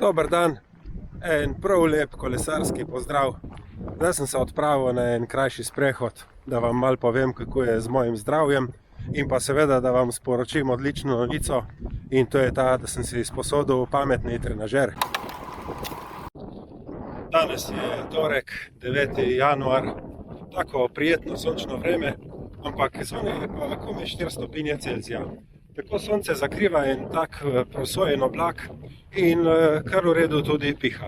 Dober dan, en prav lep kolesarski pozdrav. Zdaj sem se odpravil na en krajši sprehod, da vam malo povem, kako je z mojim zdravjem in pa seveda, da vam sporočim odlično novico, in to je ta, da sem si sposodil pametni trenažer. Danes je torek, 9. januar, tako prijetno sončno vreme, ampak zunaj je pa komaj 4 stopinje Celzija. Tako sonce zakriva en tak prosojen oblak in kar v redu tudi piha.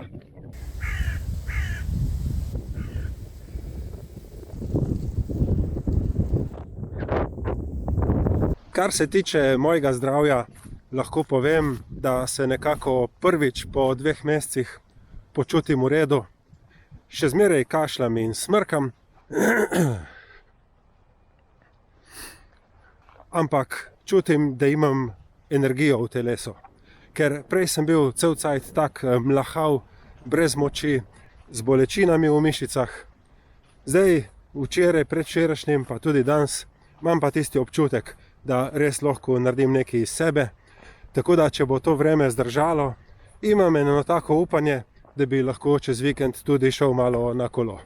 Kar se tiče mojega zdravja, lahko povem, da se nekako prvič po 2 mesecih počutim v redu. Še zmeraj kašljam in smrkam, ampak čutim, da imam energijo v telesu. Ker prej sem bil cel cajt tak mlahav, brez moči, z bolečinami v mišicah. Zdaj, včeraj, predvčerajšnjim, pa tudi danes, imam pa tisti občutek, da res lahko naredim nekaj iz sebe. Tako da, če bo to vreme zdržalo, imam eno tako upanje, da bi lahko čez vikend tudi šel malo na kolo.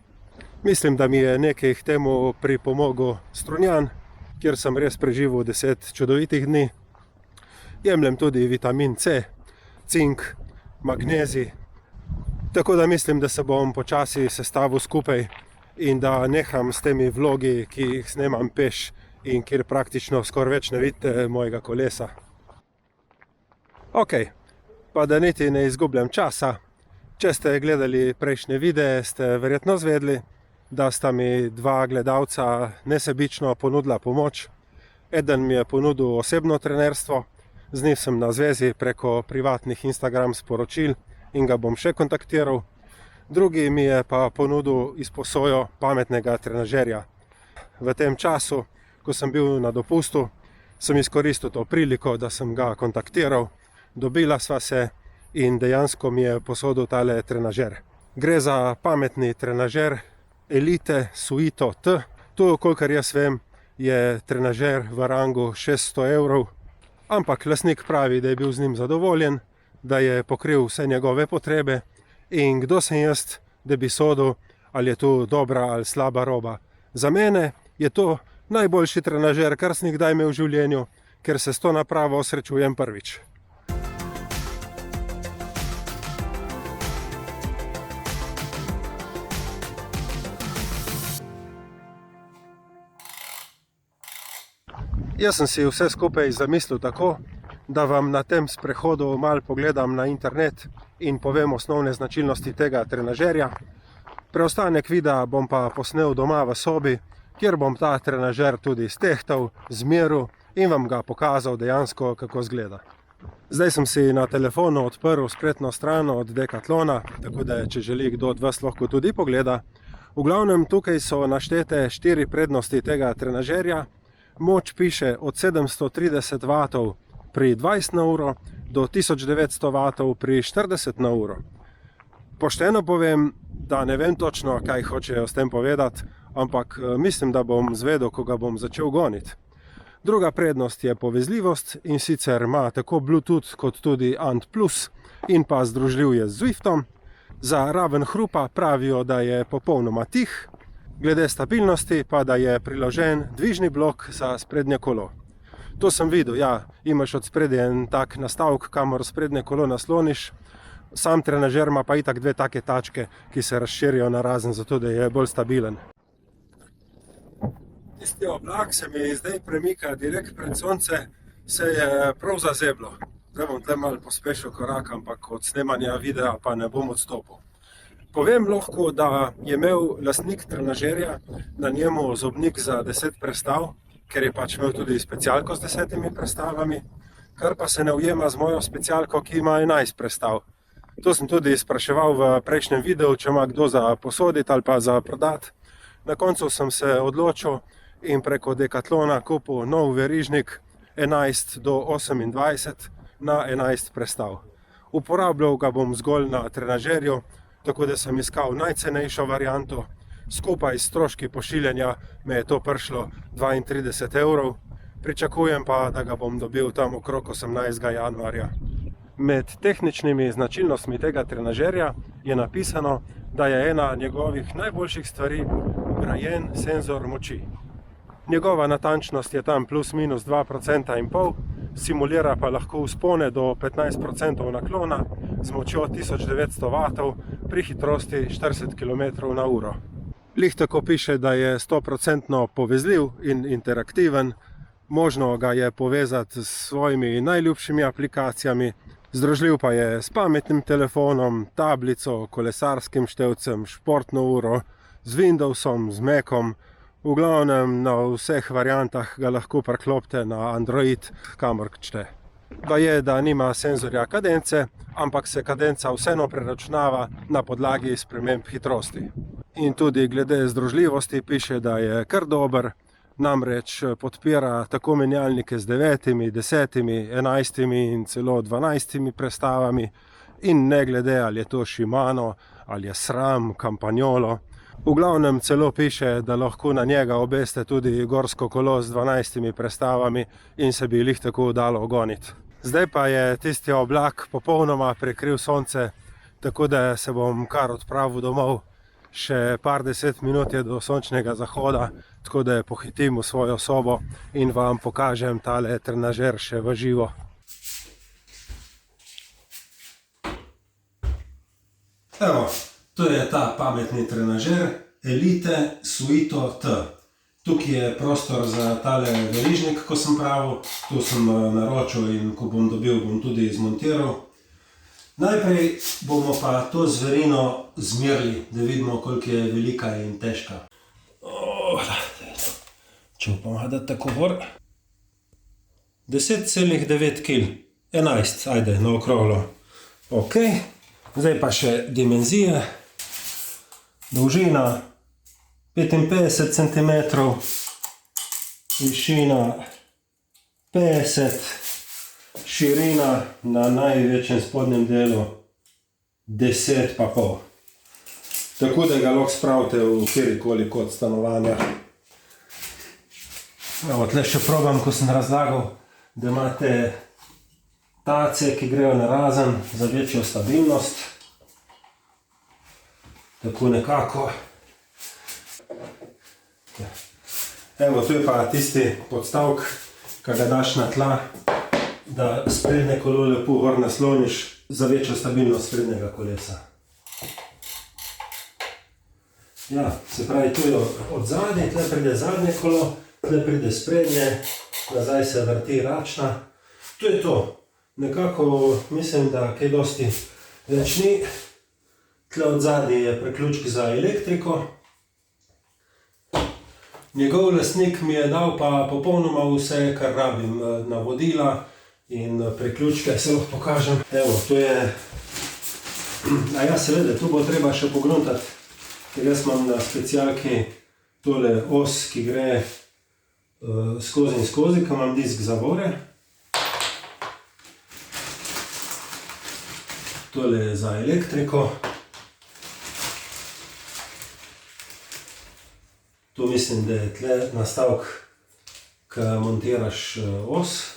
Mislim, da mi je nekaj k temu pripomogel Strunjan, kjer sem res preživel 10 čudovitih dni. Jemljem tudi vitamin C, cink, magnezij. Tako da mislim, da se bom počasi sestavil skupaj in da neham s temi vlogi, ki jih snemam peš in kjer praktično skoraj več ne vidite mojega kolesa. Ok, pa da niti ne izgubljam časa. Če ste gledali prejšnje videe, ste verjetno zvedeli, da sta mi 2 gledalca nesebično ponudila pomoč. Eden mi je ponudil osebno trenerstvo, z njim sem na zvezi preko privatnih Instagram sporočil in ga bom še kontaktiral. Drugi mi je pa ponudil izposojo pametnega trenažerja. V tem času, ko sem bil na dopustu, sem izkoristil to priliko, da sem ga kontaktiral. Dobila sva se in dejansko mi je posodil tale trenažer. Gre za pametni trenažer Elite Suito T. To, kolikor jaz vem, je trenažer v rangu 600 €, ampak lastnik pravi, da je bil z njim zadovoljen, da je pokril vse njegove potrebe in kdo sem jaz, da bi sodil, ali je to dobra ali slaba roba. Za mene je to najboljši trenažer, kar sem kdaj imel v življenju, ker se s to napravo srečujem prvič. Jaz sem si vse skupaj zamislil tako, da vam na tem sprehodu malo pogledam na internet in povem osnovne značilnosti tega trenažerja. Preostanek videa bom pa posnel doma v sobi, kjer bom ta trenažer tudi stehtal, zmeril in vam ga pokazal dejansko, kako izgleda. Zdaj sem si na telefonu odprl spletno stran od Decathlona, tako da če želi kdo od vas lahko tudi pogleda. V glavnem tukaj so naštete 4 prednosti tega trenažerja. Moč piše od 730 W pri 20 na uro do 1900 W pri 40 na uro. Pošteno povem, da ne vem točno, kaj hočejo s tem povedati, ampak mislim, da bom zvedel, ko ga bom začel goniti. Druga prednost je povezljivost, in sicer ima tako Bluetooth kot tudi ANT+ in pa združljiv je z Zwiftom. Za raven hrupa pravijo, da je popolnoma tih. Glede stabilnosti pa, da je priložen dvižni blok za sprednje kolo. To sem videl, ja, imaš od spredje en tak nastavek, kamor sprednje kolo nasloniš. Sam trenažer ima pa itak 2 take tačke, ki se razširijo narazen, zato da je bolj stabilen. Tisti oblak se mi zdaj premika direkt pred sonce, se je prav zazeblo. Zdaj bom tle malo pospešil korak, ampak od snemanja videa pa ne bom odstopil. Povem lahko, da je imel lastnik trenažerja na njemu zobnik za 10 prestav, ker je pač imel tudi specialko z 10 prestavami, kar pa se ne ujema z mojo specialko, ki ima 11 prestav. To sem tudi spraševal v prejšnjem videu, če ima kdo za posoditi ali pa za prodati. Na koncu sem se odločil in preko Decathlona kupil nov verižnik 11 do 28 na 11 prestav. Uporabljal ga bom zgolj na trenažerju, tako da sem iskal najcenejšo varianto. Skupaj s stroški pošiljanja me je to prišlo 32 €. Pričakujem pa, da ga bom dobil tam okrog 18. januarja. Med tehničnimi značilnostmi tega trenažerja je napisano, da je ena njegovih najboljših stvari vgrajen senzor moči. Njegova natančnost je tam plus minus 2,5%, simulira pa lahko vzpone do 15% naklona z močjo 1900 W pri hitrosti 40 km/h. Lih tako piše, da je 100% povezljiv in interaktiven, možno ga je povezati s svojimi najljubšimi aplikacijami, združljiv pa je s pametnim telefonom, tablico, kolesarskim števcem, športno uro, z Windowsom, z Macom. V glavnem na vseh variantah ga lahko priklopite na Android, kamor hočete. Je, da nima senzorja kadence, ampak se kadenca vseeno preračunava na podlagi sprememb hitrosti. In tudi glede združljivosti piše, da je kar dober, namreč podpira tako menjalnike z 9, 10, 11 in celo 12 prestavami in ne glede, ali je to Shimano, ali je SRAM, Campagnolo. V glavnem celo piše, da lahko na njega obeste tudi gorsko kolo z 12 prestavami in se bi lih tako dalo goniti. Zdaj pa je tisti oblak popolnoma prekril sonce, tako da se bom kar odpravil domov. Še par 10 minut je do sončnega zahoda, tako da pohitim v svojo sobo in vam pokažem tale trenažer še v živo. Evo, to je ta pametni trenažer Elite Suito T. Tukaj je prostor za tale verižnik, ko sem pravil, tu sem naročil in ko bom dobil, bom tudi zmontiral. Najprej bomo pa to zverino zmerili, da vidimo, koliko je velika in težka. Če upam, da tako gor. 10,9 kg, 11, ajde, na okroglo. Ok, zdaj pa še dimenzije. Dolžina 55 cm, višina 50 cm. Širina na največjem spodnjem delu 10,5. Tako da ga lahko spravite v kjerikoli kot stanovanja. Evo, tle še probam, ko sem razlagal, da imate tace, ki grejo narazen za večjo stabilnost. Tako nekako. Evo, tu je pa tisti podstavek, ki ga daš na tla, da sprednje kolo lepo gor nasloniš za večjo stabilnost sprednjega kolesa. Ja, se pravi, tu je od zadnje, tle pride zadnje kolo, tle pride sprednje, nazaj se vrti račna. To je to. Nekako mislim, da kaj dosti več ni. Tle od zadnje je priključek za elektriko. Njegov lastnik mi je dal pa popolnoma vse, kar rabim, navodila in priključke, se lahko pokažem. Evo, to je... A ja, seveda, tu bo treba še pogruntati, ker jaz imam na specialki tole os, ki gre skozi in skozi, ko imam disk zavore. Tole je za elektriko. Tu mislim, da je tle nastavek, ko montiraš os.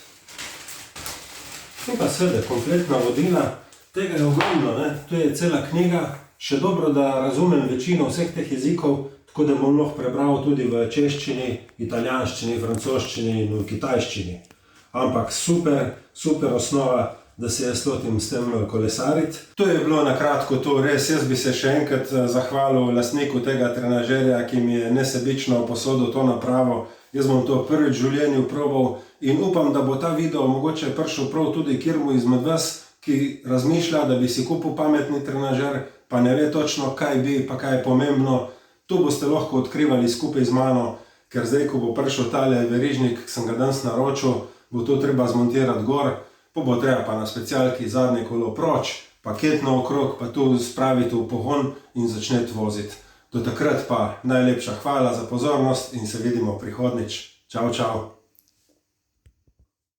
In pa seveda kompletna vodila, tega je ogromno, ne? To je cela knjiga, še dobro, da razumem večino vseh teh jezikov, tako da bom lahko prebral tudi v češčini, italijanščini, francoščini in v kitajščini. Ampak super, super osnova, da se jaz lotim s tem kolesariti. To je bilo na kratko to, res, jaz bi se še enkrat zahvalil lastniku tega trenažerja, ki mi je nesebično posodil to napravo. Jaz bom to prvič v življenju probal in upam, da bo ta video mogoče prišel prav tudi kjermu izmed vas, ki razmišlja, da bi si kupil pametni trenažer, pa ne ve točno, kaj bi, pa kaj je pomembno. To boste lahko odkrivali skupaj z mano, ker zdaj, ko bo prišel tale verižnik, ki sem ga danes naročil, bo to treba zmontirati gor, pa bo treba pa na specialki zadnje kolo proč, paket naokrog, pa tu spraviti v pogon in začneti voziti. Do takrat pa najlepša hvala za pozornost in se vidimo prihodnjič. Čau, čau.